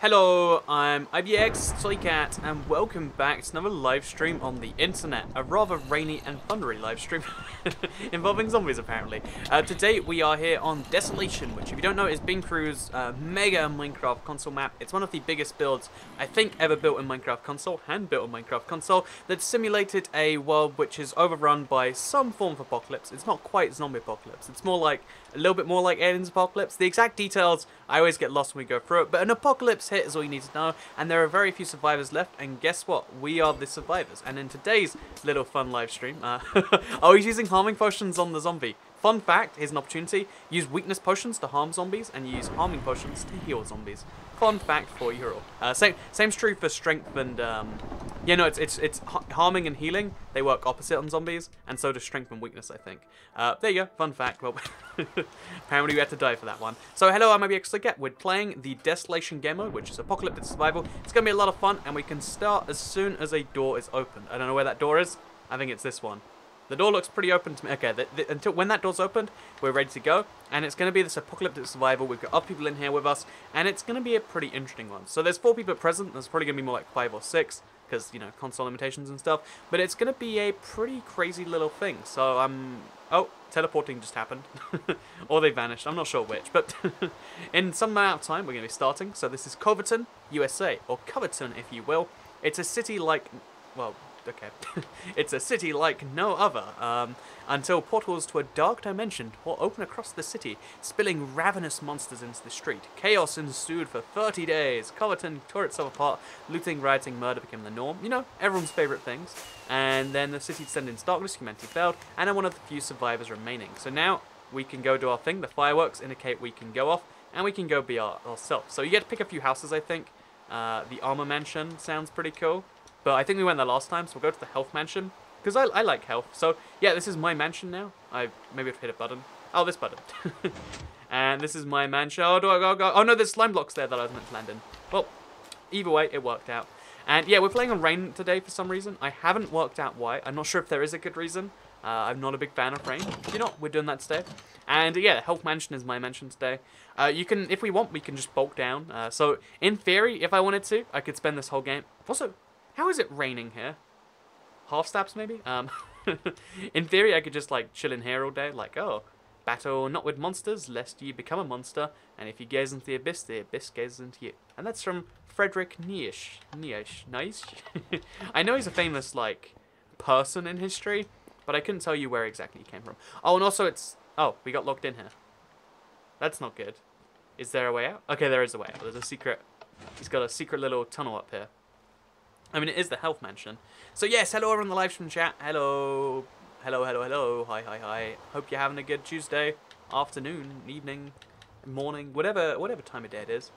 Hello, I'm IBX Toycat, and welcome back to another live stream on the internet. A rather rainy and thundery live stream involving zombies, apparently. Today we are here on Desolation, which, if you don't know, is Beancrew's mega Minecraft console map. It's one of the biggest builds I think ever built in Minecraft console, hand-built in Minecraft console, that simulated a world which is overrun by some form of apocalypse. It's not quite zombie apocalypse. It's more like a little bit more like Aliens Apocalypse. The exact details, I always get lost when we go through it, but an apocalypse hit is all you need to know, and there are very few survivors left, and guess what? We are the survivors. And in today's little fun live stream, I was using harming potions on the zombie. Fun fact, here's an opportunity: use weakness potions to harm zombies, and use harming potions to heal zombies. Fun fact for you all. Same's true for strength and yeah, no, it's harming and healing. They work opposite on zombies, and so does strength and weakness, I think. There you go. Fun fact. Well, apparently we had to die for that one. So hello, I'm IBX. We're playing the Desolation game mode, which is apocalyptic survival. It's gonna be a lot of fun, and we can start as soon as a door is opened. I don't know where that door is. I think it's this one. The door looks pretty open to me. Okay, until when that door's opened, we're ready to go. And it's going to be this apocalyptic survival. We've got other people in here with us. And it's going to be a pretty interesting one. So there's 4 people present. There's probably going to be more like 5 or 6. Because, you know, console limitations and stuff. But it's going to be a pretty crazy little thing. So, oh, teleporting just happened. Or they vanished. I'm not sure which. But in some amount of time, we're going to be starting. So this is Coverton, USA. Or Coverton, if you will. It's a city like, well, okay. It's a city like no other, until portals to a dark dimension will open across the city, spilling ravenous monsters into the street. Chaos ensued for 30 days. Coverton tore itself apart. Looting, rioting, murder became the norm. You know, everyone's favourite things. And then the city descended into darkness, humanity failed, and I'm one of the few survivors remaining. So now we can go do our thing. The fireworks indicate we can go off, and we can go be ourselves. So you get to pick a few houses, I think. The Armor Mansion sounds pretty cool. But I think we went there last time, so we'll go to the Health Mansion. Because I like health. So, yeah, this is my mansion now. Maybe I've hit a button. Oh, this button. And this is my mansion. Oh, do I go? Oh, no, there's slime blocks there that I was meant to land in. Well, either way, it worked out. And, yeah, we're playing on rain today for some reason. I haven't worked out why. I'm not sure if there is a good reason. I'm not a big fan of rain. If you're not, we're doing that today. And, yeah, the Health Mansion is my mansion today. You can, if we want, we can just bulk down. So, in theory, if I wanted to, I could spend this whole game. Also, how is it raining here? Half stabs, maybe? In theory, I could just, like, chill in here all day. Like, oh, battle not with monsters, lest ye become a monster. And if you gaze into the abyss gazes into you. And that's from Frederick Nietzsche. Nice? I know he's a famous, like, person in history, but I couldn't tell you where exactly he came from. Oh, and also it's... Oh, we got locked in here. That's not good. Is there a way out? Okay, there is a way out. There's a secret... He's got a secret little tunnel up here. I mean, it is the Health Mansion. So, yes, hello over in the live stream chat. Hello. Hello. Hi. Hope you're having a good Tuesday afternoon, evening, morning, whatever time of day it is.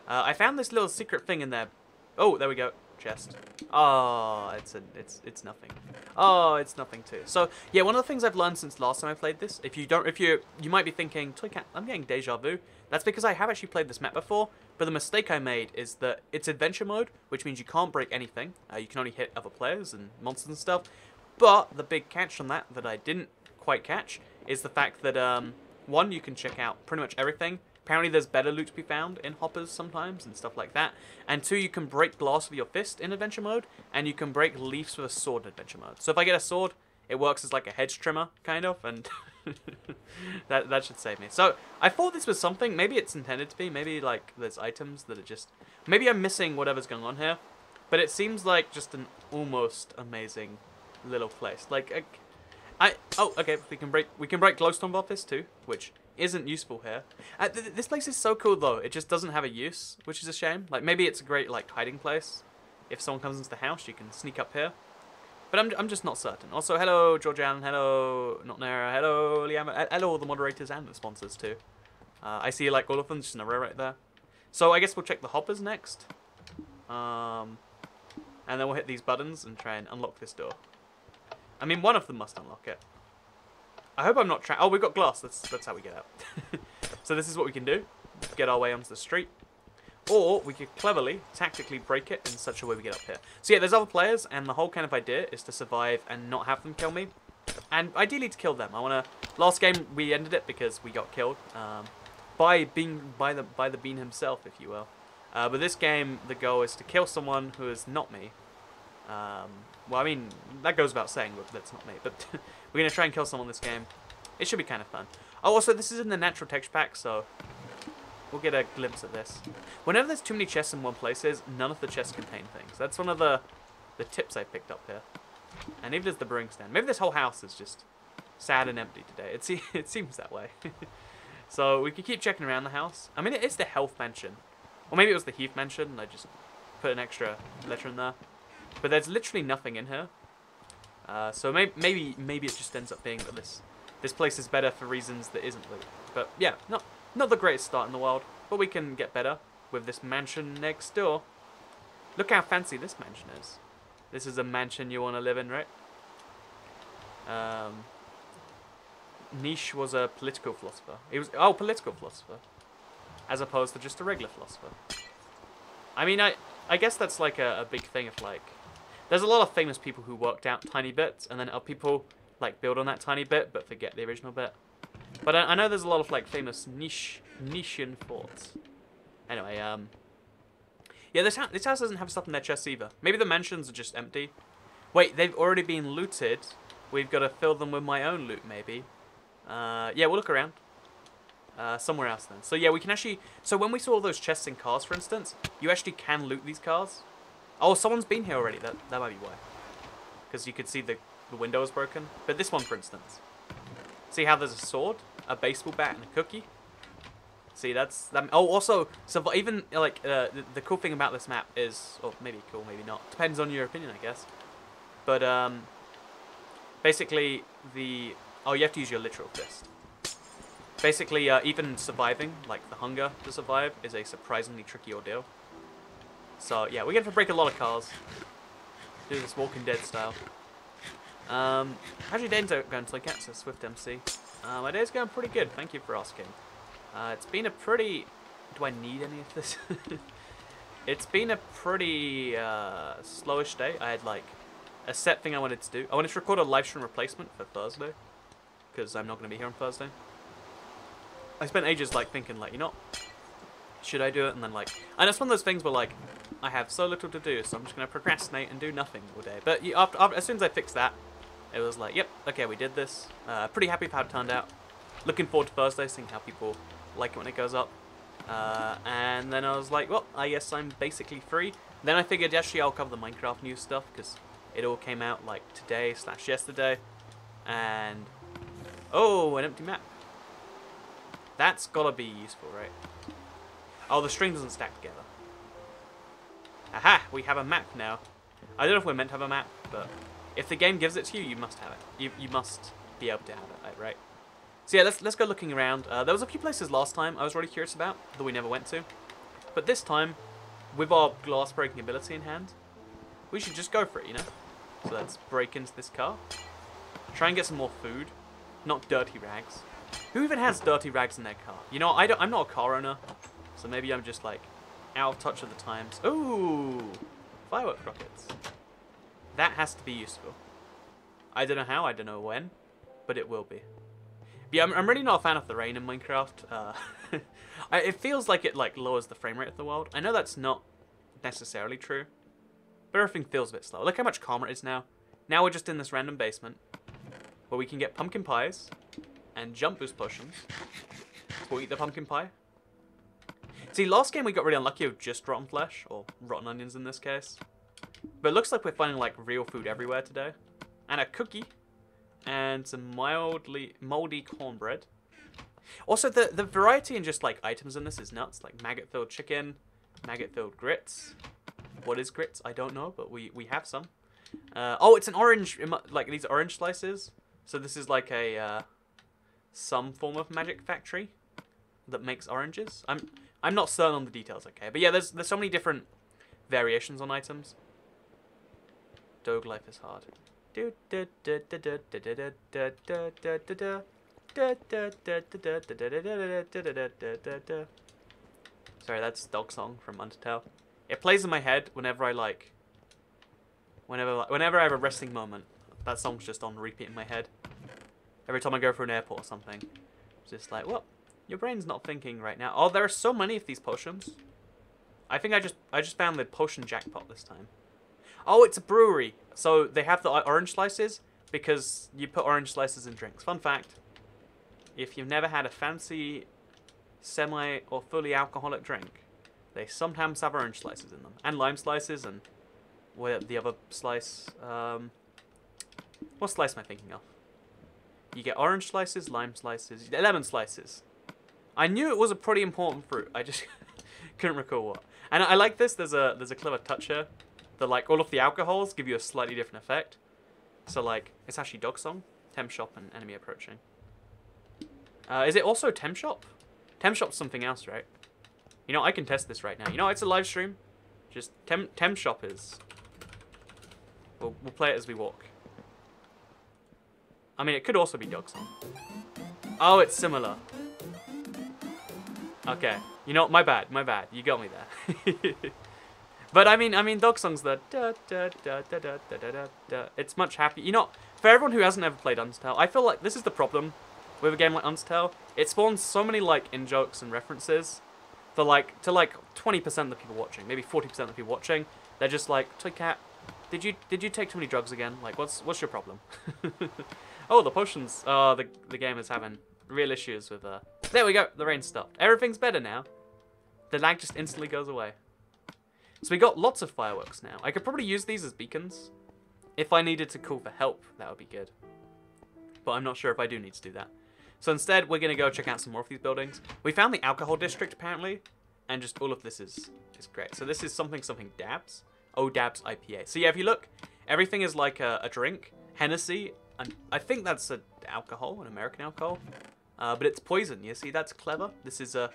I found this little secret thing in there. Oh, there we go. Chest. Oh, it's nothing. Oh, it's nothing too. So, yeah, one of the things I've learned since last time I played this, you might be thinking, Toycat, I'm getting deja vu. That's because I have actually played this map before, but the mistake I made is that it's adventure mode, which means you can't break anything. You can only hit other players and monsters and stuff. But the big catch on that I didn't quite catch is the fact that, one, you can check out pretty much everything. Apparently there's better loot to be found in hoppers sometimes and stuff like that. And 2, you can break glass with your fist in adventure mode, and you can break leaves with a sword in adventure mode. So if I get a sword, it works as like a hedge trimmer, kind of, and that should save me. So I thought this was something. Maybe it's intended to be. Maybe like there's items that are just... Maybe I'm missing whatever's going on here. But it seems like just an almost amazing little place. Like, oh, okay, we can break glowstone with this too, which isn't useful here. This place is so cool though. It just doesn't have a use, which is a shame. Like maybe it's a great like hiding place. If someone comes into the house, you can sneak up here. But I'm just not certain. Also, hello Georgian, hello Notnera, hello Liam, hello all the moderators and the sponsors too. I see like all of them just in a row right there. So I guess we'll check the hoppers next. And then we'll hit these buttons and try and unlock this door. I mean, one of them must unlock it. I hope I'm not oh, we've got glass. That's how we get out. So this is what we can do. Get our way onto the street. Or we could cleverly, tactically break it in such a way we get up here. So yeah, there's other players, and the whole kind of idea is to survive and not have them kill me. And ideally to kill them. Last game we ended it because we got killed. By the Bean himself, if you will. But this game, the goal is to kill someone who is not me. Well, I mean, that goes without saying, but that's not me. But we're going to try and kill someone this game. It should be kind of fun. Oh, also, this is in the natural texture pack, so we'll get a glimpse at this. Whenever there's too many chests in one place, none of the chests contain things. That's one of the tips I picked up here. And even as the brewing stand. Maybe this whole house is just sad and empty today. It seems that way. So we could keep checking around the house. I mean, it is the health mansion. Or maybe it was the Heath mansion, and I just put an extra letter in there. But there's literally nothing in here. So maybe it just ends up being that this place is better for reasons that isn't loot. But yeah, not the greatest start in the world. But we can get better with this mansion next door. Look how fancy this mansion is. This is a mansion you want to live in, right? Nietzsche was a political philosopher. He was political philosopher, as opposed to just a regular philosopher. I mean, I guess that's like a big thing of like, there's a lot of famous people who worked out tiny bits, and then other people like build on that tiny bit but forget the original bit. But I know there's a lot of like famous Nietzschean thoughts. Anyway, yeah, this house doesn't have stuff in their chests either. Maybe the mansions are just empty. Wait, they've already been looted. We've got to fill them with my own loot, maybe. Yeah, we'll look around. Somewhere else then. So yeah, we can actually... So when we saw all those chests in cars, for instance, you actually can loot these cars. Oh, someone's been here already. That might be why. Because you could see the window is broken. But this one, for instance. See how there's a sword, a baseball bat, and a cookie? See, that's... Oh, also, so even, like, the cool thing about this map is... Or maybe cool, maybe not. Depends on your opinion, I guess. But, basically, the... Oh, you have to use your literal fist. Basically, even surviving, like the hunger to survive, is a surprisingly tricky ordeal. So, yeah, we're going to break a lot of cars. Do this Walking Dead style. How's your day going, Slycat? So Swift MC. My day's going pretty good, thank you for asking. It's been a pretty... Do I need any of this? It's been a pretty slowish day. I had, like, a set thing I wanted to do. I wanted to record a live stream replacement for Thursday, because I'm not going to be here on Thursday. I spent ages, like, thinking, like, you know, should I do it? And then, like... And it's one of those things where, like, I have so little to do, so I'm just going to procrastinate and do nothing all day. But after, as soon as I fixed that, it was like, yep, okay, we did this. Pretty happy with how it turned out. Looking forward to Thursday, seeing how people like it when it goes up. And then I was like, well, I guess I'm basically free. Then I figured, actually, I'll cover the Minecraft news stuff, because it all came out, like, today/yesterday. And... Oh, an empty map. That's gotta be useful, right? Oh, the string doesn't stack together. Aha! We have a map now. I don't know if we're meant to have a map, but if the game gives it to you, you must have it. You must be able to have it, right? So yeah, let's go looking around. There was a few places last time I was really curious about that we never went to. But this time, with our glass breaking ability in hand, we should just go for it, you know? So let's break into this car. Try and get some more food. Not dirty rags. Who even has dirty rags in their car? You know, I'm not a car owner, so maybe I'm just like out of touch with the times. Ooh, firework rockets. That has to be useful. I don't know how, I don't know when, but it will be. But yeah, I'm really not a fan of the rain in Minecraft. It feels like it like lowers the frame rate of the world. I know that's not necessarily true, but everything feels a bit slow. Look how much calmer it is now. Now we're just in this random basement where we can get pumpkin pies and jump boost potions. We'll eat the pumpkin pie. See, last game we got really unlucky with just rotten flesh, or rotten onions in this case. But it looks like we're finding like real food everywhere today. And a cookie. And some mildly moldy cornbread. Also, the variety in just like items in this is nuts. Like maggot-filled chicken, maggot-filled grits. What is grits? I don't know, but we have some. Oh, it's an orange, like these orange slices. So this is like a some form of magic factory that makes oranges. I'm not certain on the details, okay? But yeah, there's so many different variations on items. Doge life is hard. Sorry, that's Dog Song from Undertale. It plays in my head whenever I like... Whenever I have a resting moment. That song's just on repeat in my head. Every time I go through an airport or something. It's just like, what? Your brain's not thinking right now. Oh, there are so many of these potions. I think I just found the potion jackpot this time. Oh, it's a brewery. So they have the orange slices because you put orange slices in drinks. Fun fact. If you've never had a fancy semi or fully alcoholic drink, they sometimes have orange slices in them. And lime slices and what the other slice. What slice am I thinking of? You get orange slices, lime slices, lemon slices. I knew it was a pretty important fruit. I just couldn't recall what. And I like this. There's a clever touch here. That like all of the alcohols give you a slightly different effect. So like it's actually dog song, temp shop, and enemy approaching. Is it also temp shop? Temp shop's something else, right? You know, I can test this right now. You know, it's a live stream. Just temp shop is. We'll play it as we walk. I mean, it could also be dog song. Oh, it's similar. Okay. You know, my bad. You got me there. But I mean, dog song's the da da da da da da da da. It's much happier. You know, for everyone who hasn't ever played Undertale, I feel like this is the problem with a game like Undertale. It spawns so many like in jokes and references, for like to like 20% of the people watching, maybe 40% of the people watching. They're just like, Toy Cat, did you take too many drugs again? Like, what's your problem? Oh, the potions. Oh, the game is having real issues with. There we go. The rain stopped. Everything's better now. The lag just instantly goes away. So we got lots of fireworks now. I could probably use these as beacons. If I needed to call for help, that would be good. But I'm not sure if I do need to do that. So instead, we're going to go check out some more of these buildings. We found the alcohol district, apparently. And just all of this is great. So this is something Dabs. Oh, Dabs IPA. So yeah, if you look, everything is like a drink. Hennessy. And I think that's an alcohol, an American alcohol. But it's poison. You see, that's clever. This is a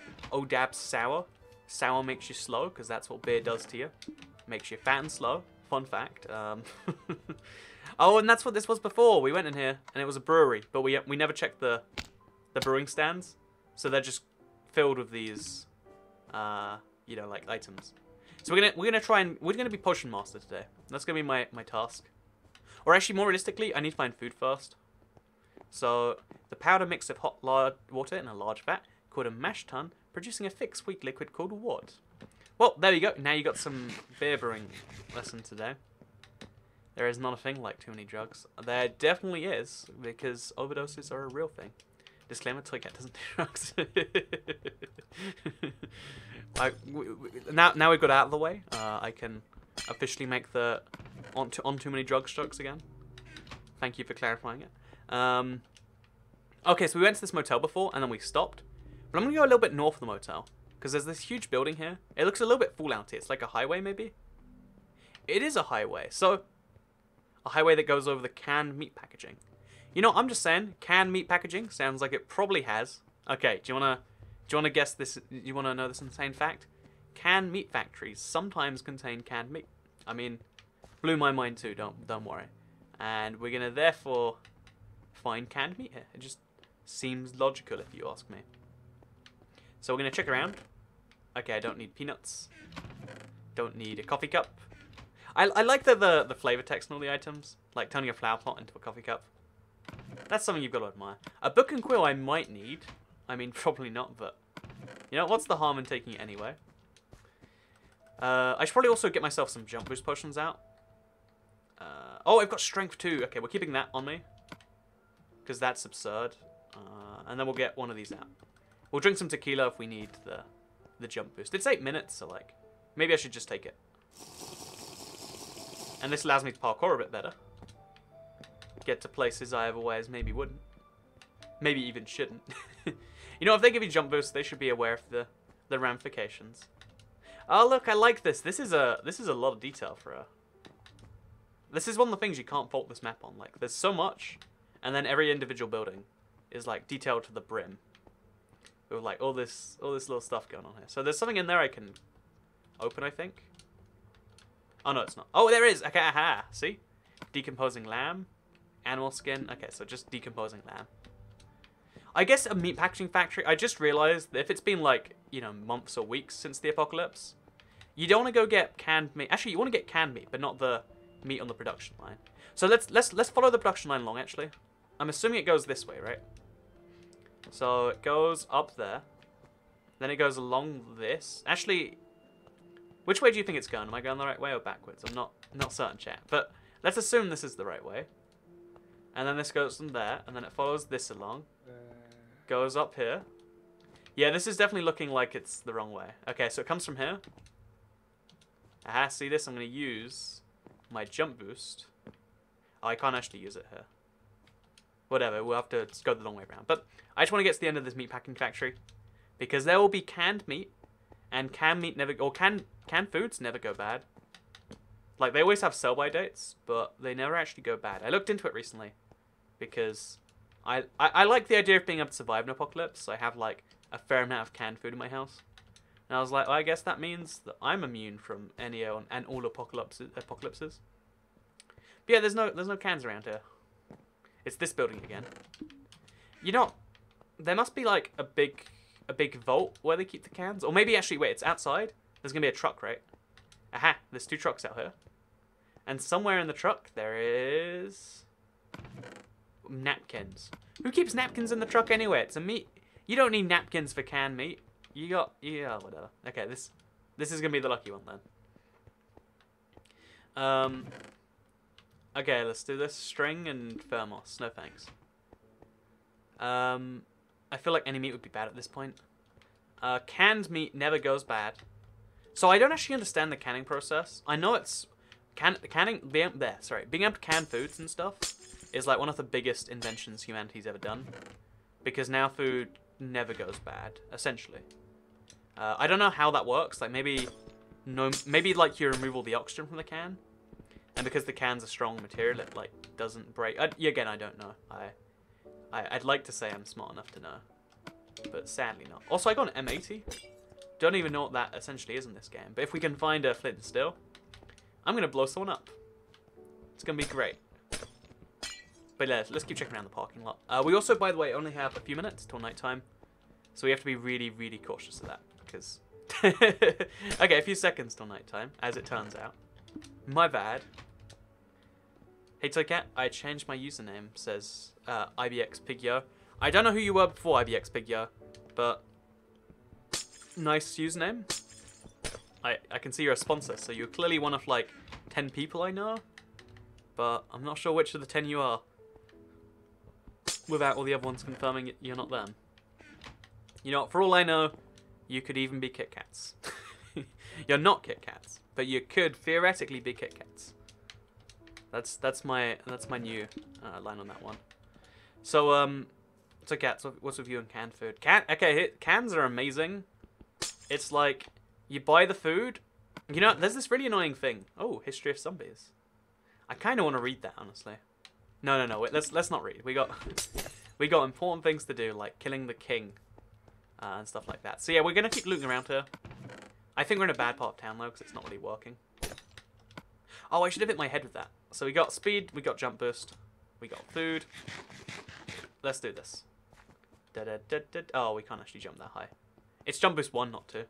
Dabs Sour. Sour makes you slow, because that's what beer does to you. Makes you fat and slow. Fun fact. Oh, and that's what this was before. We went in here, and it was a brewery, but we never checked the brewing stands, so they're just filled with these, you know, like items. So we're gonna be potion master today. That's gonna be my task. Or actually, more realistically, I need to find food first. So the powder mix of hot water in a large vat called a mash tun, producing a thick, sweet liquid called what? Well, there you go. Now you got some beer brewing lesson today. There is not a thing like too many drugs. There definitely is, because overdoses are a real thing. Disclaimer, Toy Cat doesn't do drugs. Now we've got out of the way, I can officially make the on too many drugs jokes again. Thank you for clarifying it. Okay, so we went to this motel before, and then we stopped. But I'm going to go a little bit north of the motel, because there's this huge building here. It looks a little bit Fallout-y. It's like a highway, maybe? It is a highway. So, a highway that goes over the canned meat packaging. You know, I'm just saying, canned meat packaging sounds like it probably has. Okay, do you wanna guess this? You wanna know this insane fact? Canned meat factories sometimes contain canned meat. I mean, blew my mind too. Don't worry. And we're gonna therefore find canned meat here. It just seems logical, if you ask me. So we're going to check around. Okay, I don't need peanuts. Don't need a coffee cup. I like the flavor text on all the items. Like turning a flower pot into a coffee cup. That's something you've got to admire. A book and quill I might need. I mean, probably not, but... You know, what's the harm in taking it anyway? I should probably also get myself some jump boost potions out. Oh, I've got strength too. Okay, we're keeping that on me. Because that's absurd. And then we'll get one of these out. We'll drink some tequila if we need the jump boost. It's 8 minutes, so like, maybe I should just take it. And this allows me to parkour a bit better. Get to places I otherwise maybe wouldn't. Maybe even shouldn't. You know, if they give you jump boosts, they should be aware of the ramifications. Oh look, I like this. This is a lot of detail for a... This is one of the things you can't fault this map on. Like, there's so much, and then every individual building is like detailed to the brim. With like all this little stuff going on here. So there's something in there I can open, I think. Oh no, it's not. Oh, there is. Okay, aha. See? Decomposing lamb, animal skin. Okay, so just decomposing lamb. I guess a meat packaging factory. I just realized that if it's been like, you know, months or weeks since the apocalypse, you don't want to go get canned meat. Actually, you want to get canned meat, but not the meat on the production line. So let's follow the production line along. Actually, I'm assuming it goes this way, right? So it goes up there, then it goes along this. Actually, Which way do you think it's going? Am I going the right way or backwards? I'm not certain, chat. But let's assume this is the right way. And then this goes from there, and then it follows this along. Goes up here. Yeah, this is definitely looking like it's the wrong way. Okay, so it comes from here. Aha, see this? I'm going to use my jump boost. Oh, I can't actually use it here. Whatever, we'll have to go the long way around. But I just want to get to the end of this meatpacking factory. Because there will be canned meat. And canned meat never... Or canned foods never go bad. Like, they always have sell-by dates, but they never actually go bad. I looked into it recently. Because I like the idea of being able to survive an apocalypse. So I have, like, a fair amount of canned food in my house. And I was like, well, I guess that means that I'm immune from any and all apocalypses. But yeah, there's no cans around here. It's this building again. You know, there must be like a big vault where they keep the cans, or maybe actually wait, it's outside. There's gonna be a truck, right? Aha! There's 2 trucks out here, and somewhere in the truck there is napkins. Who keeps napkins in the truck anyway? It's a meat. You don't need napkins for canned meat. Yeah, whatever. Okay, this is gonna be the lucky one then. Okay, let's do this. String and thermos. No thanks. I feel like any meat would be bad at this point. Canned meat never goes bad. So I don't actually understand the canning process. I know it's being able to can foods and stuff is like one of the biggest inventions humanity's ever done, because now food never goes bad essentially. I don't know how that works. Like maybe like you remove all the oxygen from the can, and because the can's a strong material, it like doesn't break. Again, I don't know. I'd like to say I'm smart enough to know, but sadly not. Also, I got an M80. Don't even know what that essentially is in this game. But if we can find a flint and steel, I'm gonna blow someone up. It's gonna be great. But yeah, let's keep checking around the parking lot. We also, by the way, only have a few minutes till nighttime, so we have to be really, really cautious of that. Because okay, a few seconds till nighttime, as it turns out. My bad. Hey Toycat, I changed my username, says IBX Pigyo. I don't know who you were before IBX Pigyo, but nice username. I can see you're a sponsor, so you're clearly one of like 10 people I know, but I'm not sure which of the 10 you are, without all the other ones confirming you're not them. You know, for all I know, you could even be Kit Kats. You're not Kit Kats, but you could theoretically be Kit Kats. That's my new line on that one. So Cats, what's with you and canned food? Cans are amazing. It's like you buy the food. You know, there's this really annoying thing. Oh, history of zombies. I kind of want to read that, honestly. No. Wait, let's not read. We got important things to do, like killing the king and stuff like that. So yeah, we're gonna keep looting around here. I think we're in a bad part of town though, because it's not really working. Oh, I should have hit my head with that. So we got speed, we got jump boost, we got food. Let's do this. Oh, we can't actually jump that high. It's jump boost 1, not 2.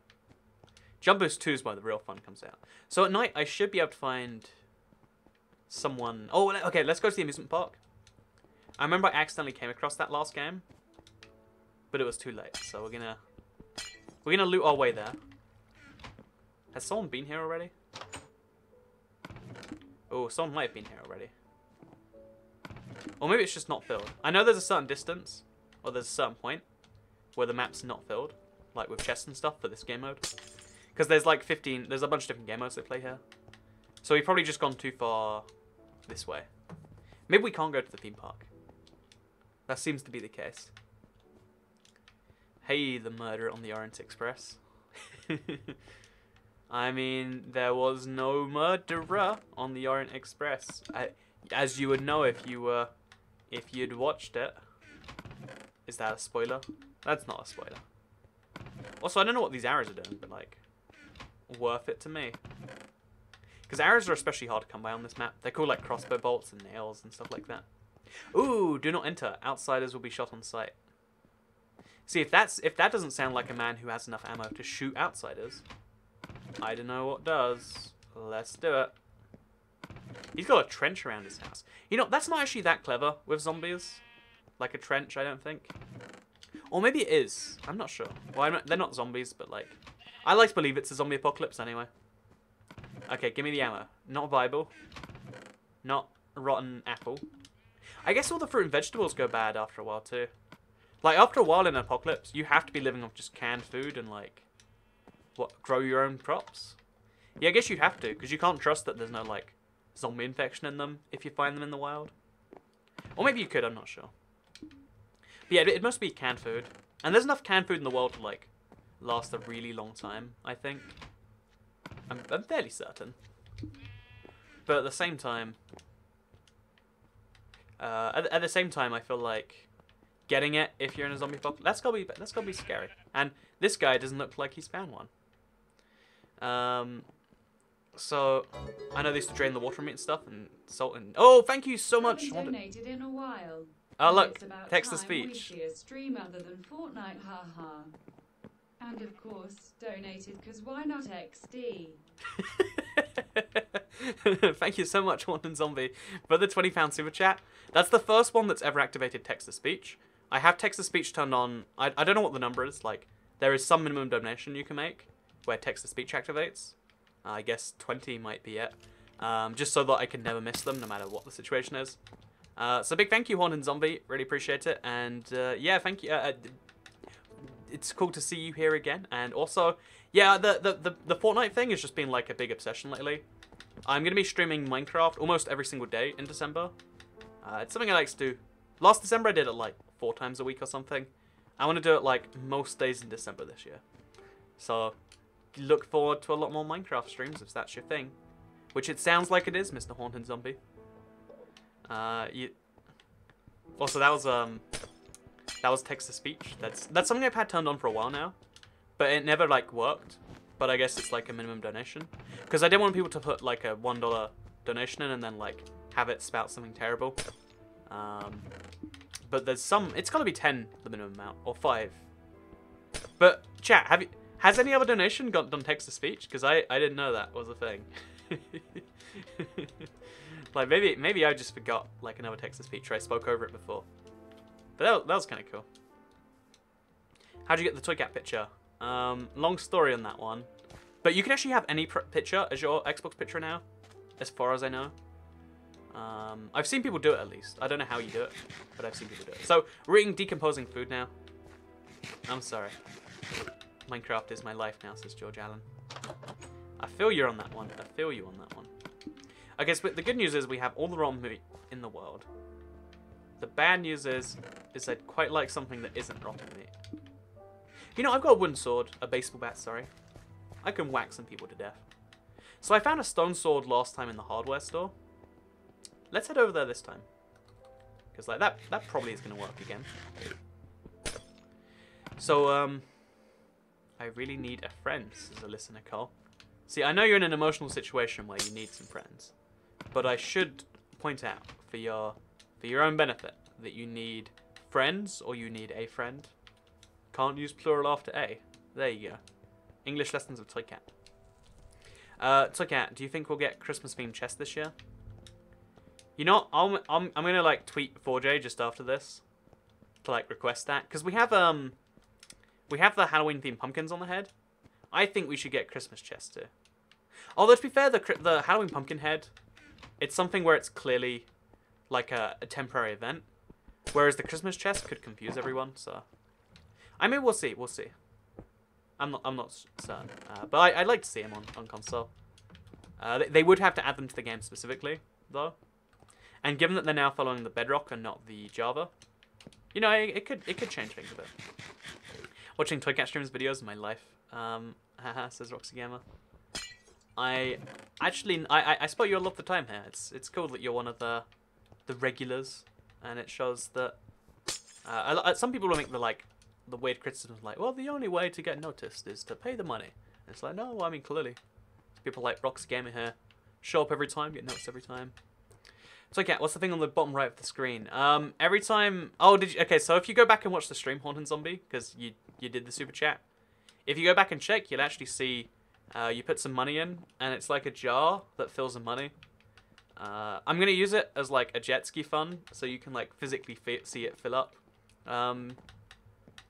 Jump boost 2 is where the real fun comes out. So at night, I should be able to find someone. Oh, okay, let's go to the amusement park. I remember I accidentally came across that last game, but it was too late. So we're gonna loot our way there. Has someone been here already? Oh, someone might have been here already. Or maybe it's just not filled. I know there's a certain distance, or there's a certain point, where the map's not filled, like with chests and stuff for this game mode. Because there's like 15, there's a bunch of different game modes that play here. So we've probably just gone too far this way. Maybe we can't go to the theme park. That seems to be the case. Hey, the murder on the Orient Express. I mean, there was no murderer on the Orient Express. As you would know if you'd watched it. Is that a spoiler? That's not a spoiler. Also, I don't know what these arrows are doing, but like, worth it to me. Because arrows are especially hard to come by on this map. They're called like crossbow bolts and nails and stuff like that. Ooh, do not enter. Outsiders will be shot on sight. See, if that doesn't sound like a man who has enough ammo to shoot outsiders, I don't know what does. Let's do it. He's got a trench around his house. You know, that's not actually that clever with zombies. Like a trench, I don't think. Or maybe it is. I'm not sure. Well, they're not zombies, but like, I like to believe it's a zombie apocalypse anyway. Okay, give me the ammo. Not a Bible. Not a rotten apple. I guess all the fruit and vegetables go bad after a while too. Like, after a while in Apocalypse, you have to be living off just canned food and, like, what, grow your own crops? Yeah, I guess you'd have to, because you can't trust that there's no, like, zombie infection in them if you find them in the wild. Or maybe you could, I'm not sure. But yeah, it must be canned food. And there's enough canned food in the world to, like, last a really long time, I think. I'm fairly certain. But at the same time... at the same time, I feel like getting it if you're in a zombie apocalypse, that's gotta be scary. And this guy doesn't look like he's found one. So I know they used to drain the water meat and stuff and salt and oh, thank you so much. Donated in a while. Oh look, text to speech. We see a stream other than Fortnite, haha. And of course, donated because why not XD? Thank you so much, Wanton Zombie, for the £20 super chat. That's the first one that's ever activated text-to-speech. I have text-to-speech turned on. I don't know what the number is. Like, there is some minimum donation you can make where text-to-speech activates. I guess 20 might be it. Just so that I can never miss them, no matter what the situation is. So big thank you, Wanton Zombie. Really appreciate it. And yeah, thank you. It's cool to see you here again. And also, yeah, the Fortnite thing has just been like a big obsession lately. I'm going to be streaming Minecraft almost every single day in December. It's something I like to do. Last December I did it like 4 times a week or something. I want to do it like most days in December this year. So look forward to a lot more Minecraft streams if that's your thing. Which it sounds like it is, Mr. Haunted Zombie. Also, that was text-to-speech. That's something I've had turned on for a while now. But it never like worked. But I guess it's like a minimum donation. Because I didn't want people to put like a $1 donation in and then like have it spout something terrible. But there's some, it's gotta be 10 the minimum amount, or 5. But chat, has any other donation done text to speech? Because I didn't know that was a thing. Like maybe I just forgot like another text to speech or I spoke over it before. But that was kind of cool. How'd you get the Toy Cat picture? Long story on that one. But you can actually have any picture as your Xbox picture now, as far as I know. I've seen people do it at least. I don't know how you do it, but I've seen people do it. So, we're eating decomposing food now. I'm sorry. Minecraft is my life now, says George Allen. I feel you're on that one. I feel you on that one. Okay, so the good news is we have all the rotten meat in the world. The bad news is I'd quite like something that isn't rotten meat. You know, I've got a wooden sword, a baseball bat, sorry. I can whack some people to death. So I found a stone sword last time in the hardware store. Let's head over there this time. Because like that probably is going to work again. So, I really need a friend, says Alyssa Nicole. See, I know you're in an emotional situation where you need some friends. But I should point out, for your own benefit, that you need friends or you need a friend. Can't use plural after A. There you go. English lessons of Toy Cat. Toy Cat, do you think we'll get Christmas themed chest this year? You know, I'm gonna like tweet 4J just after this to like request that because we have the Halloween themed pumpkins on the head. I think we should get Christmas chest too. Although to be fair, the Halloween pumpkin head, it's something where it's clearly like a temporary event, whereas the Christmas chest could confuse everyone. So, I mean, we'll see. We'll see. I'm not certain, but I'd like to see them on console. They would have to add them to the game specifically, though. And given that they're now following the Bedrock and not the Java, you know, it could change things a bit. Watching Toy Cat streams videos is my life. Haha, says Roxy Gamer. I spot you a lot of the time here. It's cool that you're one of the regulars, and it shows that some people will make the weird criticism like, well, the only way to get noticed is to pay the money. And it's like, no, I mean, clearly. People like Roxy Gamer here show up every time, get noticed every time. So, okay, what's the thing on the bottom right of the screen? Every time... Oh, did you... Okay, so if you go back and watch the stream, Haunted Zombie, because you did the super chat, if you go back and check, you'll actually see you put some money in, and it's like a jar that fills the money. I'm going to use it as, like, a jet ski fund, so you can, like, physically see it fill up.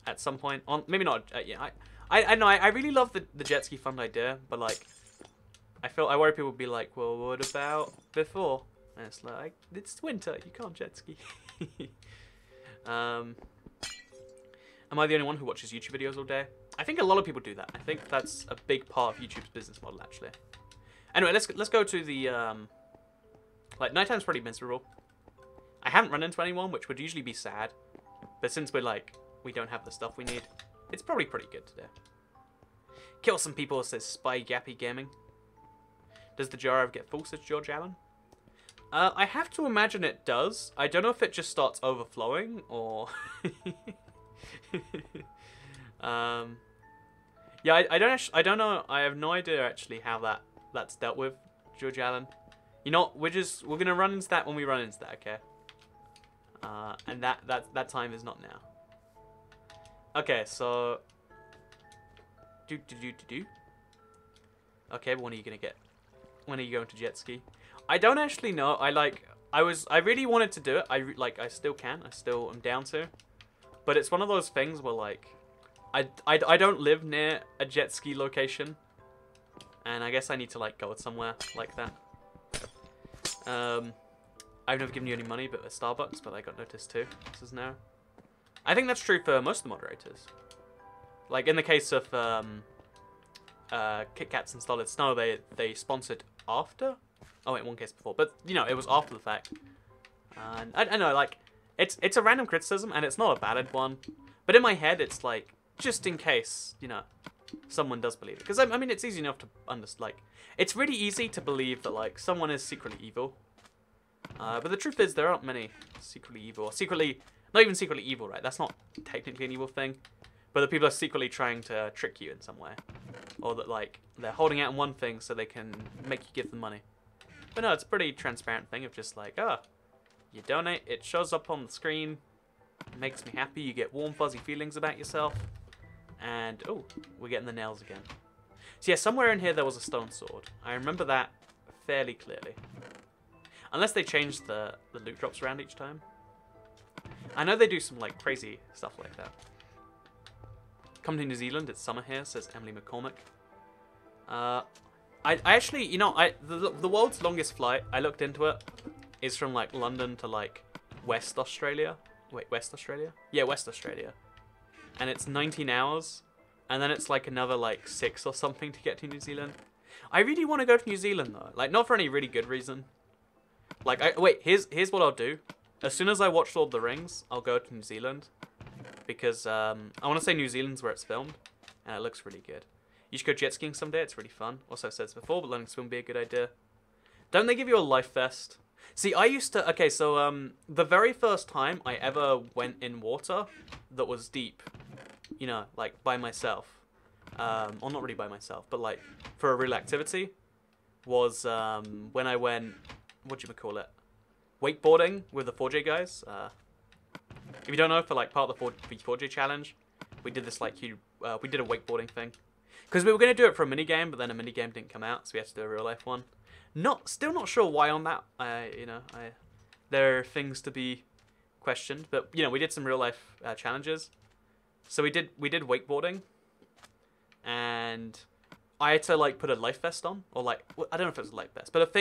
At some point. Maybe not... yeah, I know, I really love the jet ski fund idea, but, like... I worry people would be like, well, what about before? And it's like, it's winter, you can't jet ski. Am I the only one who watches YouTube videos all day? I think a lot of people do that. I think that's a big part of YouTube's business model, actually. Anyway, let's go to the like nighttime's pretty miserable. I haven't run into anyone, which would usually be sad, but since we don't have the stuff we need, it's probably pretty good today. Kill some people, says Spy Gappy Gaming. Does the jar ever get full, says George Allen? I have to imagine it does. I don't know if it just starts overflowing or. Yeah, I don't know. I have no idea actually how that's dealt with, George Allen. You know, we're gonna run into that when we run into that, okay? And that time is not now. Okay, so do. Okay, but when are you gonna get? When are you going to jet ski? I don't actually know. I really wanted to do it. I still can. I still am down to. But it's one of those things where like I don't live near a jet ski location, and I guess I need to like go somewhere like that. I've never given you any money, but at Starbucks, but I got noticed too. This is now. I think that's true for most of the moderators. Like in the case of Kit Kats and Solid Snow, they sponsored after. Oh wait, one case before, but you know it was after the fact. And I know, like it's a random criticism, and it's not a valid one. But in my head, it's like just in case, you know, someone does believe it. Because I mean, it's easy enough to understand. Like, it's really easy to believe that like someone is secretly evil. But the truth is, there aren't many secretly evil, or not even secretly evil, right? That's not technically an evil thing. But the people are secretly trying to trick you in some way, or that like they're holding out on one thing so they can make you give them money. But no, it's a pretty transparent thing of just like, you donate, it shows up on the screen, it makes me happy, you get warm fuzzy feelings about yourself, and oh, we're getting the nails again. So yeah, somewhere in here there was a stone sword. I remember that fairly clearly. Unless they changed the loot drops around each time. I know they do some like crazy stuff like that. Come to New Zealand, it's summer here, says Emily McCormick. I actually, you know, the world's longest flight, I looked into it, is from like London to like West Australia. Wait, West Australia? Yeah, West Australia. And it's 19 hours, and then it's like another like 6 or something to get to New Zealand. I really want to go to New Zealand though, like not for any really good reason. Like, wait, here's what I'll do. As soon as I watch Lord of the Rings, I'll go to New Zealand. Because I want to say New Zealand's where it's filmed, and it looks really good. You should go jet skiing someday, it's really fun. Also, I've said this before, but learning to swim would be a good idea. Don't they give you a life vest? See, I used to... Okay, so the very first time I ever went in water that was deep, you know, like by myself, or not really by myself, but like for a real activity, was when I went... Whatchamacallit? Wakeboarding with the 4J guys. If you don't know, for like part of the 4J challenge, we did this like huge, we did a wakeboarding thing. Because we were going to do it for a minigame, but then a minigame didn't come out, so we had to do a real life one. Still not sure why on that. There are things to be questioned, but you know, we did some real life challenges. So we did wakeboarding, and I had to like put a life vest on, or like, I don't know if it was a life vest, but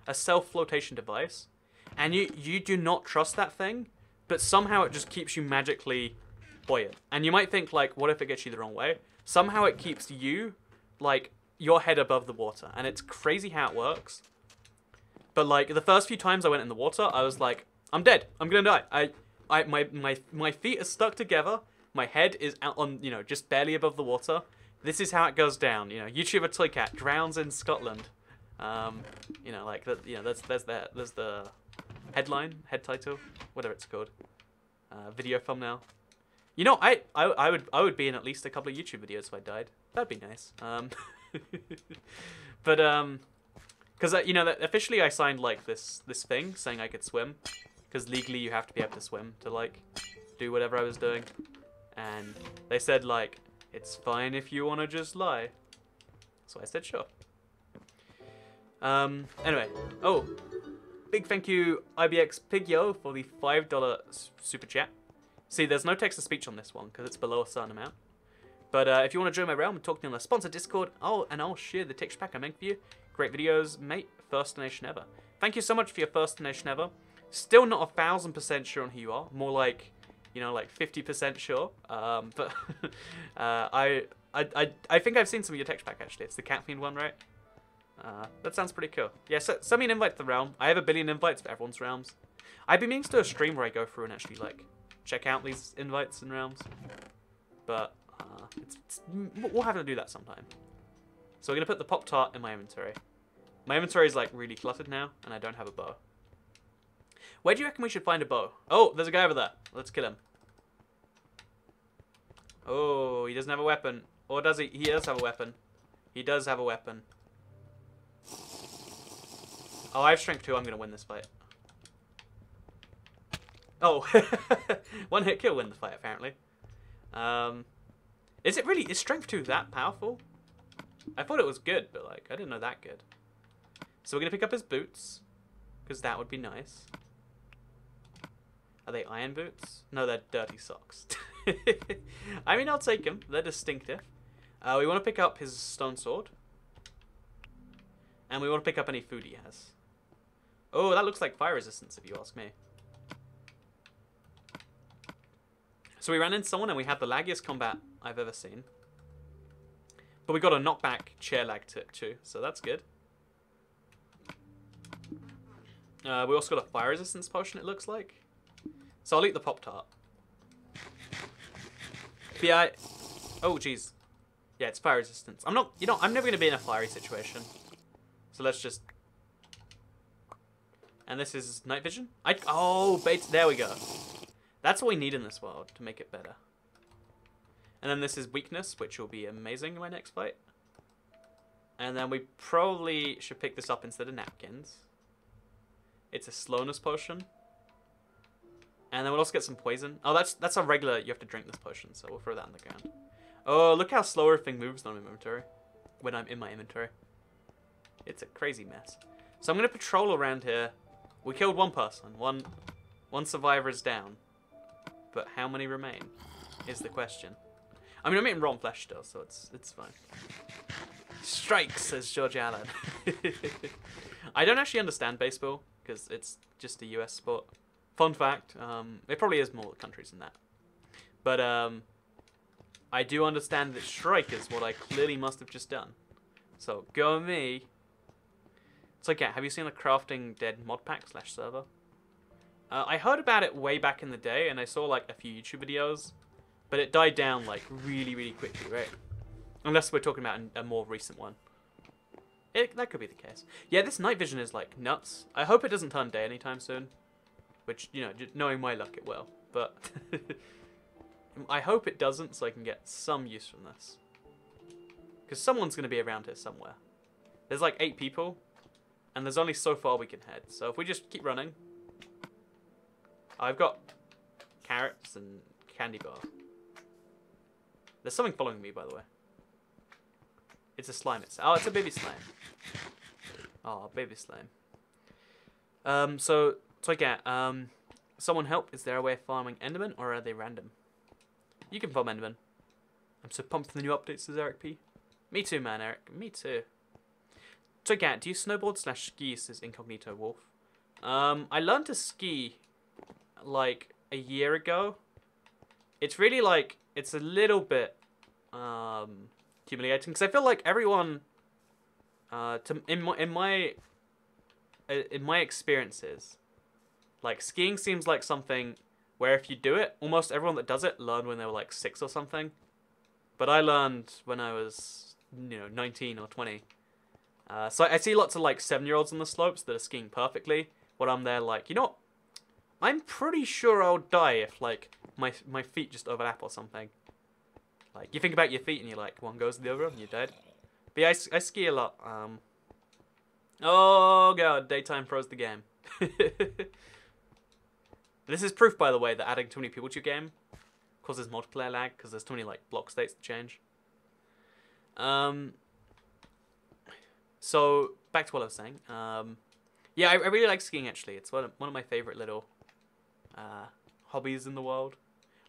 a self-flotation device, and you do not trust that thing, but somehow it just keeps you magically buoyant. And you might think like, what if it gets you the wrong way? Somehow it keeps you, like, your head above the water. And it's crazy how it works. But, like, the first few times I went in the water, I was like, I'm dead. I'm gonna die. My feet are stuck together. My head is out on, you know, just barely above the water. This is how it goes down. You know, YouTuber Toycat drowns in Scotland. You know, like, you know, there's the headline, head title, whatever it's called. Video thumbnail. You know, I would be in at least a couple of YouTube videos if I died. That'd be nice. But because you know, that officially I signed like this thing saying I could swim, because legally you have to be able to swim to like do whatever I was doing, and they said like it's fine if you want to just lie. So I said sure. Anyway, oh, big thank you IBX Pigyo for the $5 super chat. See, there's no text to speech on this one because it's below a certain amount. But if you want to join my realm and talk to me on the sponsored Discord, I'll share the texture pack I make for you. Great videos, mate. First donation ever. Thank you so much for your first donation ever. Still not 1000% sure on who you are. More like, you know, like 50% sure. But I think I've seen some of your texture pack actually. It's the Cat Fiend one, right? That sounds pretty cool. Yeah, so send me an invite to the realm. I have a billion invites for everyone's realms. I've been meaning to do a stream where I go through and actually like check out these invites and realms. But we'll have to do that sometime. So we're going to put the Pop-Tart in my inventory. My inventory is like really cluttered now, and I don't have a bow. Where do you reckon we should find a bow? Oh, there's a guy over there. Let's kill him. Oh, he doesn't have a weapon. Or does he? He does have a weapon. He does have a weapon. Oh, I have strength 2. I'm going to win this fight. Oh, one hit kill win the fight, apparently. Is strength 2 that powerful? I thought it was good, but like, I didn't know that good. So we're going to pick up his boots, because that would be nice. Are they iron boots? No, they're dirty socks. I mean, I'll take them. They're distinctive. We want to pick up his stone sword. And we want to pick up any food he has. Oh, that looks like fire resistance, if you ask me. So we ran into someone and we had the laggiest combat I've ever seen. But we got a knockback chair lag tip too, so that's good. We also got a fire resistance potion, it looks like. So I'll eat the Pop-Tart. But yeah, oh jeez. Yeah, it's fire resistance. I'm not, I'm never going to be in a fiery situation. So let's just... And this is night vision? Oh, there we go. That's what we need in this world to make it better. And then this is weakness, which will be amazing in my next fight. And then we probably should pick this up instead of napkins. It's a slowness potion. And then we'll also get some poison. Oh, that's a regular, you have to drink this potion, so we'll throw that on the ground. Oh, look how slow everything moves when I'm in my inventory. When I'm in my inventory. It's a crazy mess. So I'm going to patrol around here. We killed one person. One survivor is down. But how many remain is the question. I mean, I'm eating raw flesh still, so it's fine. Strike, says George Allen. I don't actually understand baseball, because it's just a US sport. Fun fact, it probably is more countries than that. But I do understand that strike is what I clearly must have just done. So, go me. It's like, yeah, have you seen a Crafting Dead mod pack / server? I heard about it way back in the day, and I saw like a few YouTube videos, but it died down like really, really quickly, right? Unless we're talking about a more recent one. That could be the case. Yeah, this night vision is like nuts. I hope it doesn't turn day anytime soon. Which, you know, knowing my luck, it will. But I hope it doesn't, so I can get some use from this. Because someone's going to be around here somewhere. There's like 8 people, and there's only so far we can head. So if we just keep running... I've got carrots and candy bar. There's something following me, by the way. It's a slime. Oh, it's a baby slime. Oh, baby slime. So I get, someone help. Is there a way of farming Enderman, or are they random? You can farm Enderman. I'm so pumped for the new updates, says Eric P. Me too, man, Eric. Me too. So Gat, do you snowboard / ski, says Incognito Wolf. I learned to ski like a year ago. It's really like, it's a little bit humiliating, because I feel like everyone in my experiences, like skiing seems like something where if you do it, almost everyone that does it learned when they were like 6 or something. But I learned when I was, 19 or 20. So I see lots of like 7-year-olds on the slopes that are skiing perfectly, when I'm there like, you know what? I'm pretty sure I'll die if like my feet just overlap or something. Like you think about your feet and you're like, one goes to the other and you're dead. But yeah, I ski a lot. Oh god, daytime froze the game. This is proof, by the way, that adding too many people to your game causes multiplayer lag, because there's too many like block states to change. So back to what I was saying. Yeah, I really like skiing actually. It's one of my favorite little hobbies in the world.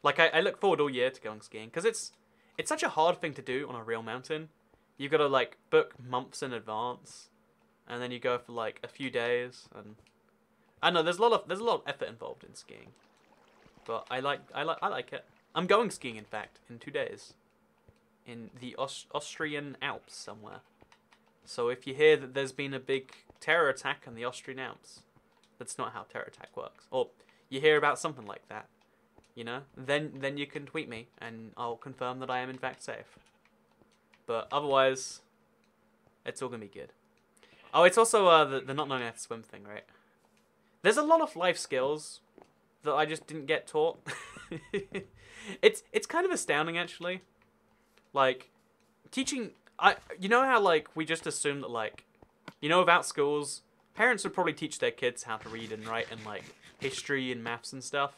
Like I look forward all year to going skiing, because it's it's such a hard thing to do on a real mountain. You've got to like book months in advance, and then you go for like a few days, and I know there's a lot of effort involved in skiing, but I like it. I'm going skiing, in fact, in 2 days, in the Austrian Alps somewhere. So if you hear that there's been a big terror attack on the Austrian Alps, that's not how terror attack works. Or you hear about something like that, you know, then you can tweet me and I'll confirm that I am in fact safe. But otherwise, it's all gonna be good. Oh, it's also the not knowing how to swim thing, right? There's a lot of life skills that I just didn't get taught. It's kind of astounding, actually. Like, teaching... you know how, like, we just assume that, like... You know, without schools, parents would probably teach their kids how to read and write and, like, history and maths and stuff.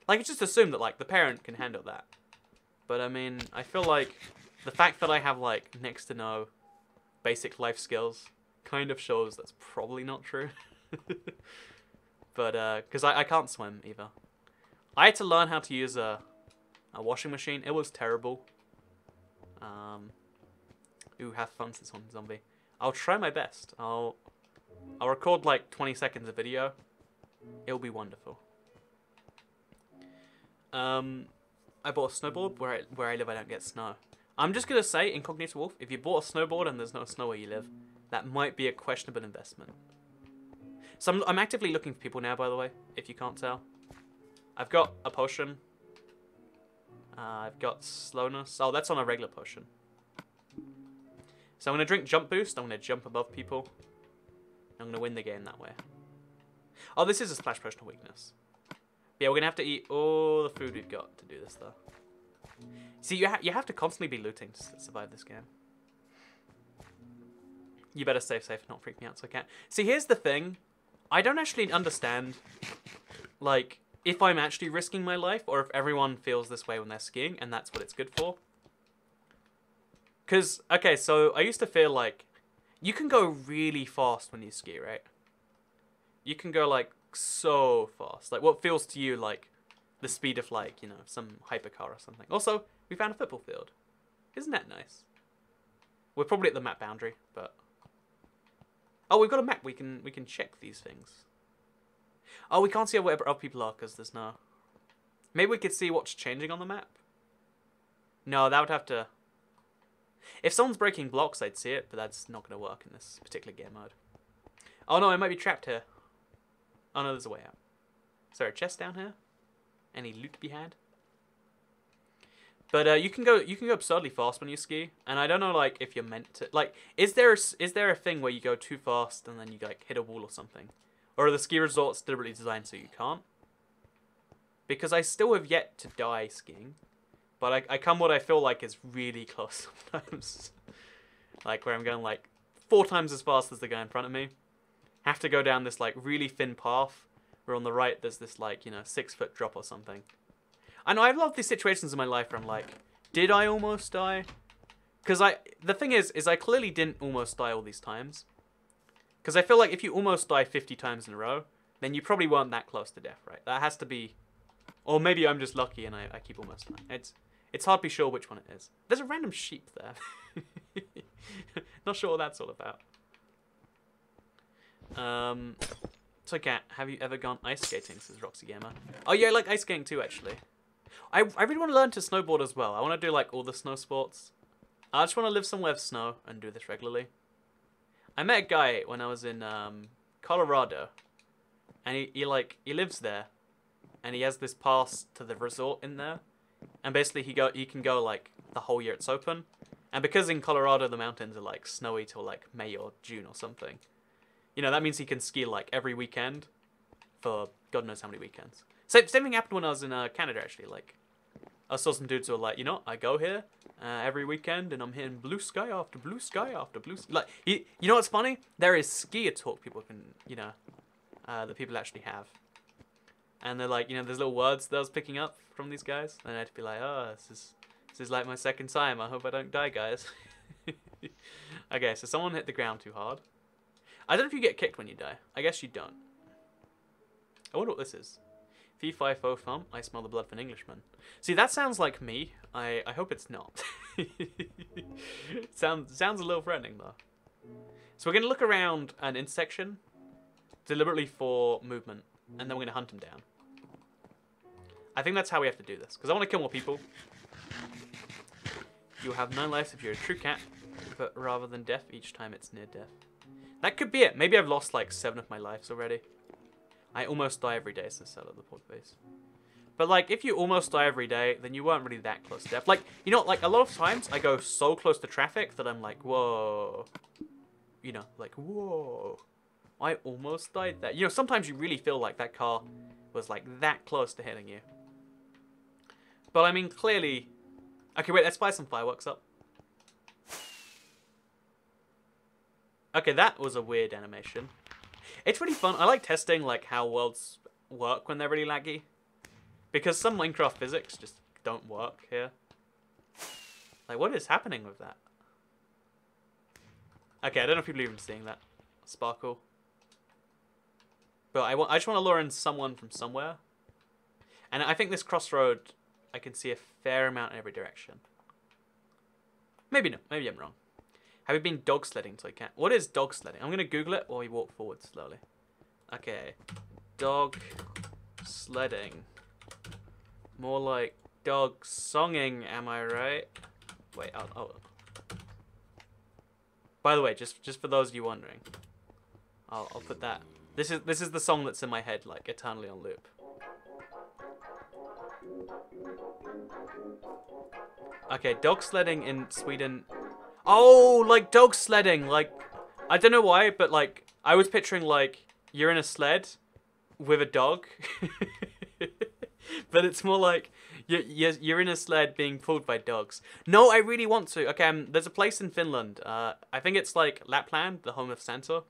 Like, it's just assumed that, like, the parent can handle that. But, I mean, I feel like the fact that I have, like, next to no basic life skills kind of shows that's probably not true. But, because I can't swim, either. I had to learn how to use a washing machine. It was terrible. Ooh, have fun since on zombie. I'll try my best. I'll record like 20 seconds of video. It'll be wonderful. I bought a snowboard. Where I live, I don't get snow. I'm just gonna say, Incognito Wolf, if you bought a snowboard and there's no snow where you live, that might be a questionable investment. So I'm actively looking for people now, by the way, if you can't tell. I've got a potion. I've got slowness. Oh, that's on a regular potion. So I'm going to drink jump boost. I'm going to jump above people. I'm going to win the game that way. Oh, this is a splash potion of weakness. Yeah, we're going to have to eat all the food we've got to do this, though. See, you have to constantly be looting to survive this game. You better save safe and not freak me out so I can't. See, here's the thing. I don't actually understand, like, if I'm actually risking my life or if everyone feels this way when they're skiing and that's what it's good for. Because, okay, so I used to feel like you can go really fast when you ski, right? You can go, like, so fast. Like, what feels to you like the speed of, like, you know, some hypercar or something. Also, we found a football field. Isn't that nice? We're probably at the map boundary, but... Oh, we've got a map. We can check these things. Oh, we can't see where other people are because there's no... Maybe we could see what's changing on the map. No, that would have to... If someone's breaking blocks, I'd see it, but that's not going to work in this particular game mode. Oh no, I might be trapped here. Oh no, there's a way out. Is there a chest down here? Any loot to be had? But you can go absurdly fast when you ski, and I don't know like if you're meant to. Like, is there a thing where you go too fast and then you like hit a wall or something, or are the ski resorts deliberately designed so you can't? Because I still have yet to die skiing, but I come what I feel like is really close sometimes. Like where I'm going like 4 times as fast as the guy in front of me. Have to go down this like really thin path, where on the right there's this like, you know, 6-foot drop or something. I know I have a lot of these situations in my life where I'm like, did I almost die? Because the thing is I clearly didn't almost die all these times. Because I feel like if you almost die 50 times in a row, then you probably weren't that close to death, right? That has to be... Or maybe I'm just lucky and I keep almost dying. It's hard to be sure which one it is. There's a random sheep there. Not sure what that's all about. So Kat, have you ever gone ice skating, says Roxy Gamer? Oh yeah, I like ice skating too, actually. I really want to learn to snowboard as well. I want to do like all the snow sports. I just want to live somewhere with snow and do this regularly. I met a guy when I was in Colorado, and he lives there, and he has this pass to the resort in there, and basically he can go like the whole year it's open, and because in Colorado the mountains are like snowy till like May or June or something, you know, that means he can ski like every weekend for God knows how many weekends. Same thing happened when I was in Canada, actually. Like, I saw some dudes who were like, you know, I go here every weekend and I'm hitting blue sky after blue sky after blue sky. Like, you know what's funny? There is skier talk people can, you know, that people actually have. And they're like, you know, there's little words that I was picking up from these guys. And I had to be like, oh, this is like my second time. I hope I don't die, guys. Okay, so someone hit the ground too hard. I don't know if you get kicked when you die. I guess you don't. I wonder what this is. Fee fi fo fum, I smell the blood of an Englishman. See, that sounds like me. I hope it's not. Sounds a little threatening, though. So we're going to look around an intersection, deliberately for movement, and then we're going to hunt him down. I think that's how we have to do this, because I want to kill more people. You have 9 lives if you're a true cat, but rather than death each time it's near death. That could be it. Maybe I've lost like 7 of my lives already. I almost die every day, says Cell at the port base. But like, if you almost die every day, then you weren't really that close to death. Like, you know, like a lot of times I go so close to traffic that I'm like, whoa. You know, like, whoa. I almost died there. You know, sometimes you really feel like that car was like that close to hitting you. But I mean, clearly... Okay, wait, let's fire some fireworks up. Okay, that was a weird animation. It's really fun. I like testing like how worlds work when they're really laggy. Because some Minecraft physics just don't work here. Like, what is happening with that? Okay, I don't know if people are even seeing that sparkle. But I just want to lure in someone from somewhere. And I think this crossroad, I can see a fair amount in every direction. Maybe no. Maybe I'm wrong. Have you been dog sledding so I can't? What is dog sledding? I'm going to Google it while we walk forward slowly. Okay. Dog sledding. More like dog songing, am I right? Wait, I'll... By the way, just for those of you wondering, I'll put that. This is the song that's in my head, like, eternally on loop. Okay, dog sledding in Sweden. Oh, like dog sledding. Like, I don't know why, but like, I was picturing like, you're in a sled with a dog. But it's more like, you're in a sled being pulled by dogs. No, I really want to. Okay, there's a place in Finland. I think it's like Lapland, the home of Santa,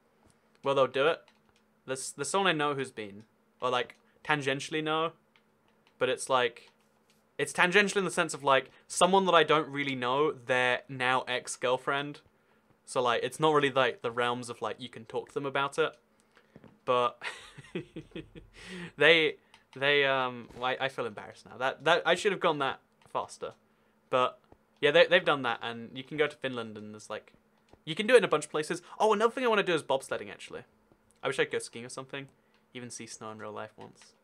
where they'll do it. There's someone I know who's been. Or like, tangentially know. But it's like... It's tangential in the sense of, like, someone that I don't really know, their now ex-girlfriend. So, like, it's not really, like, the realms of, like, you can talk to them about it. But, I feel embarrassed now. That I should have gone that faster. But, yeah, they've done that, and you can go to Finland, and there's, like, you can do it in a bunch of places. Oh, another thing I want to do is bobsledding, actually. I wish I could go skiing or something. Even see snow in real life once.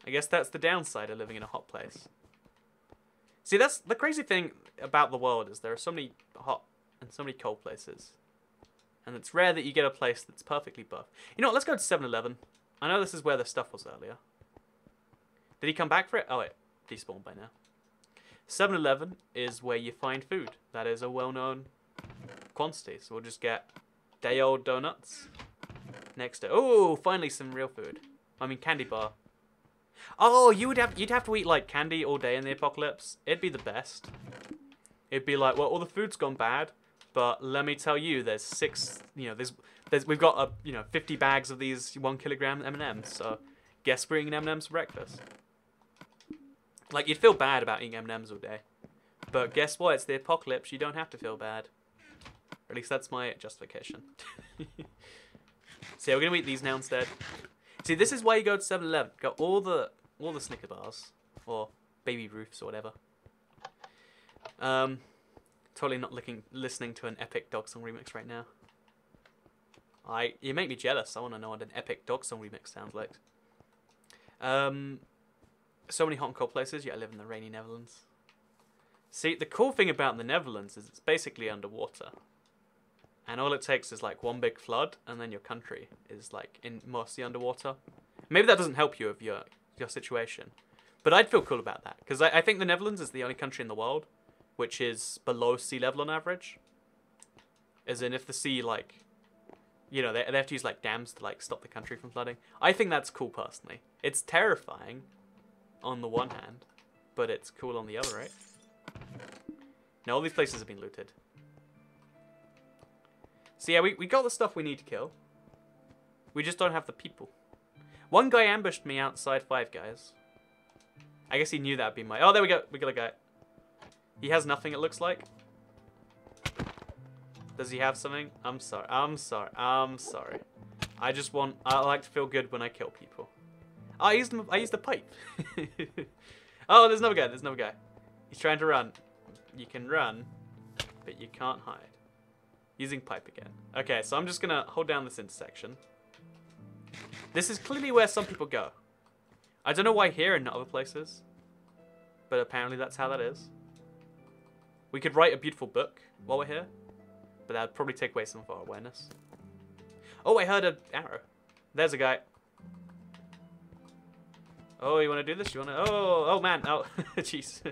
I guess that's the downside of living in a hot place. See, that's the crazy thing about the world is there are so many hot and so many cold places. And it's rare that you get a place that's perfectly buff. You know what, let's go to 7-Eleven. I know this is where the stuff was earlier. Did he come back for it? Oh, it despawned by now. 7-Eleven is where you find food. That is a well-known quantity. So we'll just get day-old donuts. Next to... Oh, finally some real food. I mean, candy bar. Oh, you'd have to eat like candy all day in the apocalypse. It'd be the best. It'd be like, well, all the food's gone bad, but let me tell you, there's 6. You know, we've got 50 bags of these 1 kilogram M&Ms. So, guess we're eating M&Ms for breakfast. Like, you'd feel bad about eating M&Ms all day, but guess what? It's the apocalypse. You don't have to feel bad. Or at least that's my justification. So yeah, we're gonna eat these now instead. See, this is why you go to 7-Eleven. Got all the Snicker bars or Baby Ruths or whatever. Totally not listening to an epic dog song remix right now. You make me jealous. I want to know what an epic dog song remix sounds like. So many hot and cold places. Yeah, I live in the rainy Netherlands. See, the cool thing about the Netherlands is it's basically underwater. And all it takes is like one big flood, and then your country is like mostly underwater. Maybe that doesn't help you with your situation, but I'd feel cool about that because I think the Netherlands is the only country in the world which is below sea level on average. As in, if the sea like, you know, they have to use like dams to like stop the country from flooding. I think that's cool personally. It's terrifying on the one hand, but it's cool on the other, right? Now all these places have been looted. So yeah, we got the stuff we need to kill. We just don't have the people. One guy ambushed me outside Five Guys. I guess he knew that'd be my... Oh, there we go. We got a guy. He has nothing, it looks like. Does he have something? I'm sorry. I'm sorry. I'm sorry. I like to feel good when I kill people. Oh, I used the pipe. Oh, there's another guy. There's another guy. He's trying to run. You can run, but you can't hide. Using pipe again. Okay, so I'm just gonna hold down this intersection. This is clearly where some people go. I don't know why here and not other places, but apparently that's how that is. We could write a beautiful book while we're here, but that would probably take away some of our awareness. Oh, I heard an arrow. There's a guy. Oh, you want to do this? You want to? Oh, man. Oh, jeez.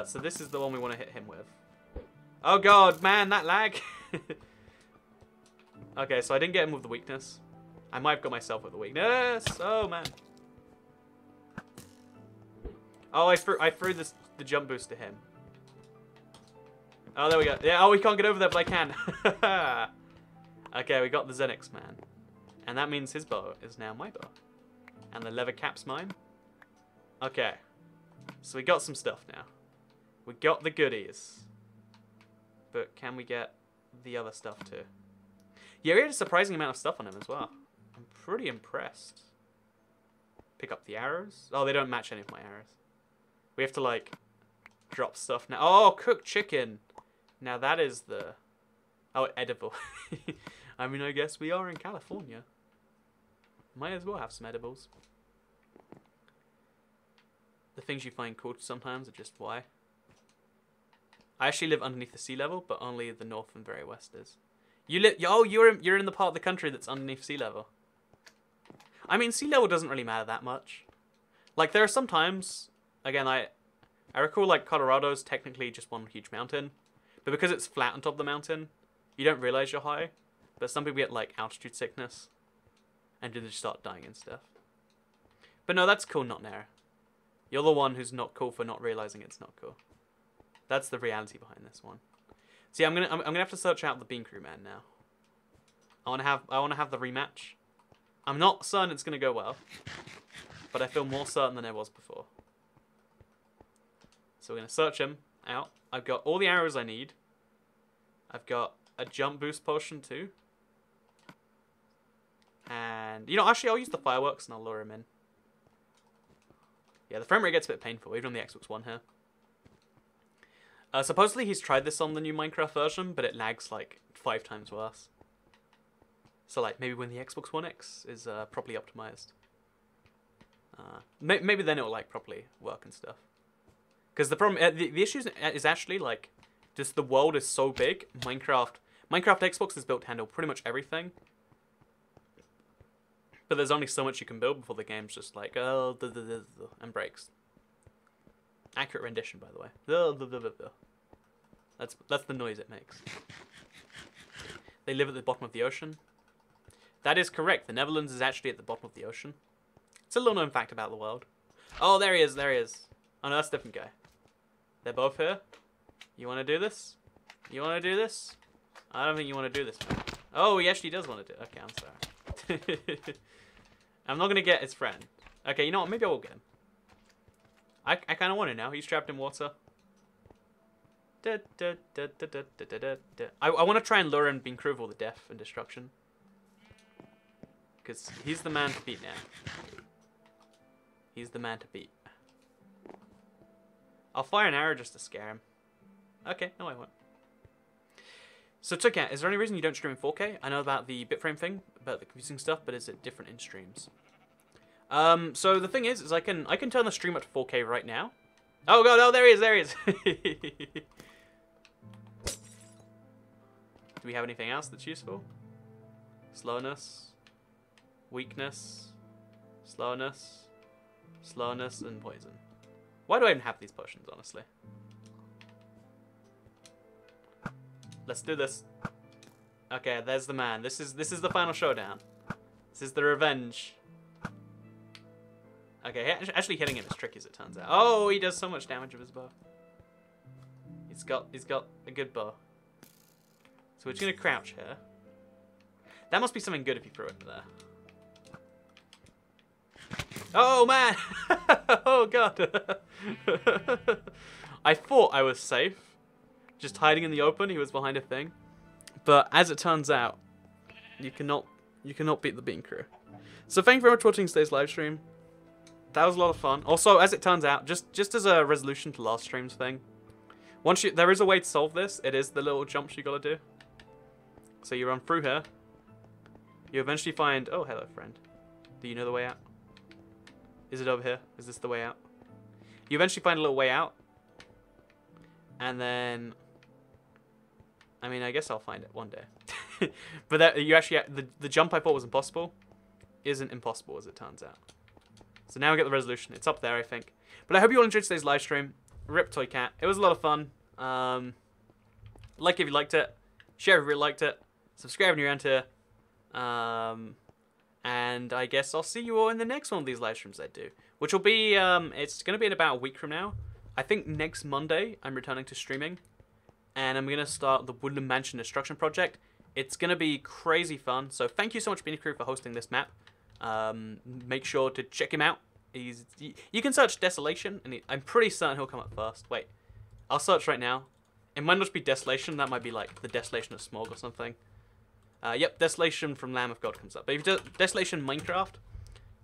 So this is the one we want to hit him with. Oh god, man, that lag. Okay, so I didn't get him with the weakness. I might have got myself with the weakness. Oh man. Oh, I threw the jump boost to him. Oh, there we go. Yeah. Oh, we can't get over there, but I can. Okay, we got the Xenix man, and that means his bow is now my bow, and the leather cap's mine. Okay, so we got some stuff now. We got the goodies. But can we get the other stuff too? Yeah, we had a surprising amount of stuff on him as well. I'm pretty impressed. Pick up the arrows. Oh, they don't match any of my arrows. We have to, like, drop stuff now. Oh, cooked chicken. Now that is the... Oh, edible. I mean, I guess we are in California. Might as well have some edibles. The things you find cool sometimes are just why. I actually live underneath the sea level, but only the north and very west is. You live? Oh, you're in the part of the country that's underneath sea level. I mean, sea level doesn't really matter that much. Like, there are some times, again, I recall, like, Colorado's technically just one huge mountain, but because it's flat on top of the mountain, you don't realize you're high. But some people get, like, altitude sickness, and they just start dying and stuff. But no, that's cool, not Nara. You're the one who's not cool for not realizing it's not cool. That's the reality behind this one. See, I'm gonna have to search out the Beancrew man now. I wanna have the rematch. I'm not certain it's gonna go well, but I feel more certain than I was before. So we're gonna search him out. I've got all the arrows I need. I've got a jump boost potion too. And you know, actually, I'll use the fireworks and I'll lure him in. Yeah, the frame rate gets a bit painful, even on the Xbox One here. Supposedly he's tried this on the new Minecraft version, but it lags like 5 times worse. So like maybe when the Xbox One X is properly optimized, maybe then it will like properly work and stuff. Because the problem, the issue is actually like, just the world is so big. Minecraft Xbox is built to handle pretty much everything. But there's only so much you can build before the game's just like, oh, and breaks. Accurate rendition, by the way. That's the noise it makes. They live at the bottom of the ocean. That is correct. The Netherlands is actually at the bottom of the ocean. It's a little known fact about the world. Oh, there he is. There he is. Oh, no, that's a different guy. They're both here. You want to do this? You want to do this? I don't think you want to do this, man. Oh, he actually does want to do it. Okay, I'm sorry. I'm not going to get his friend. Okay, you know what? Maybe I will get him. I kind of want to now. He's trapped in water. I want to try and lure in Beancrew with all the death and destruction. Because he's the man to beat now. He's the man to beat. I'll fire an arrow just to scare him. Okay, no I won't. So Tucat, is there any reason you don't stream in 4K? I know about the bitframe thing, about the confusing stuff, but is it different in streams? So the thing is I can turn the stream up to 4K right now. Oh god, oh there he is, there he is. Do we have anything else that's useful? Slowness, weakness, slowness, and poison. Why do I even have these potions, honestly? Let's do this. Okay, there's the man. This is the final showdown. This is the revenge. Okay, actually hitting him is tricky as it turns out. Oh, he does so much damage with his bow. He's got a good bow. So we're just gonna crouch here. That must be something good if you throw it there. Oh man! Oh god! I thought I was safe, just hiding in the open. He was behind a thing, but as it turns out, you cannot beat the Beancrew. So thank you very much for watching today's live stream. That was a lot of fun. Also, as it turns out, just as a resolution to last stream's thing, there is a way to solve this. It is the little jumps you gotta do. So you run through here. You eventually find... Oh, hello, friend. Do you know the way out? Is it over here? Is this the way out? You eventually find a little way out. And then... I mean, I guess I'll find it one day. But that, you actually... The jump I thought was impossible isn't impossible, as it turns out. So now we get the resolution. It's up there, I think. But I hope you all enjoyed today's live stream. Rip Toy Cat. It was a lot of fun. Like if you liked it. Share if you really liked it. Subscribe if you're around here. And I guess I'll see you all in the next one of these live streams I do. Which will be, it's going to be in about a week from now. I think next Monday I'm returning to streaming. And I'm going to start the Woodland Mansion Destruction Project. It's going to be crazy fun. So thank you so much, Beancrew, for hosting this map. Make sure to check him out. You can search Desolation, and I'm pretty certain he'll come up first. Wait, I'll search right now. It might not be Desolation. That might be like the Desolation of Smog or something. Yep, Desolation from Lamb of God comes up. But if you do Desolation Minecraft,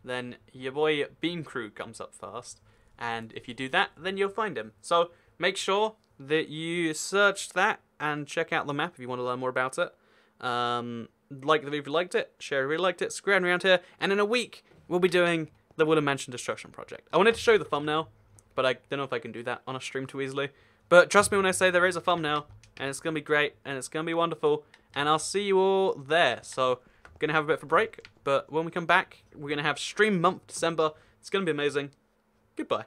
then your boy Beancrew comes up first. And if you do that, then you'll find him. So make sure that you search that and check out the map if you want to learn more about it. Like the video if you liked it, share if you really liked it, subscribe around here, and in a week we'll be doing the Woodland Mansion Destruction Project. I wanted to show you the thumbnail, but I don't know if I can do that on a stream too easily. But trust me when I say there is a thumbnail, and it's going to be great, and it's going to be wonderful, and I'll see you all there. So, I'm going to have a bit of a break, but when we come back, we're going to have stream month December. It's going to be amazing. Goodbye.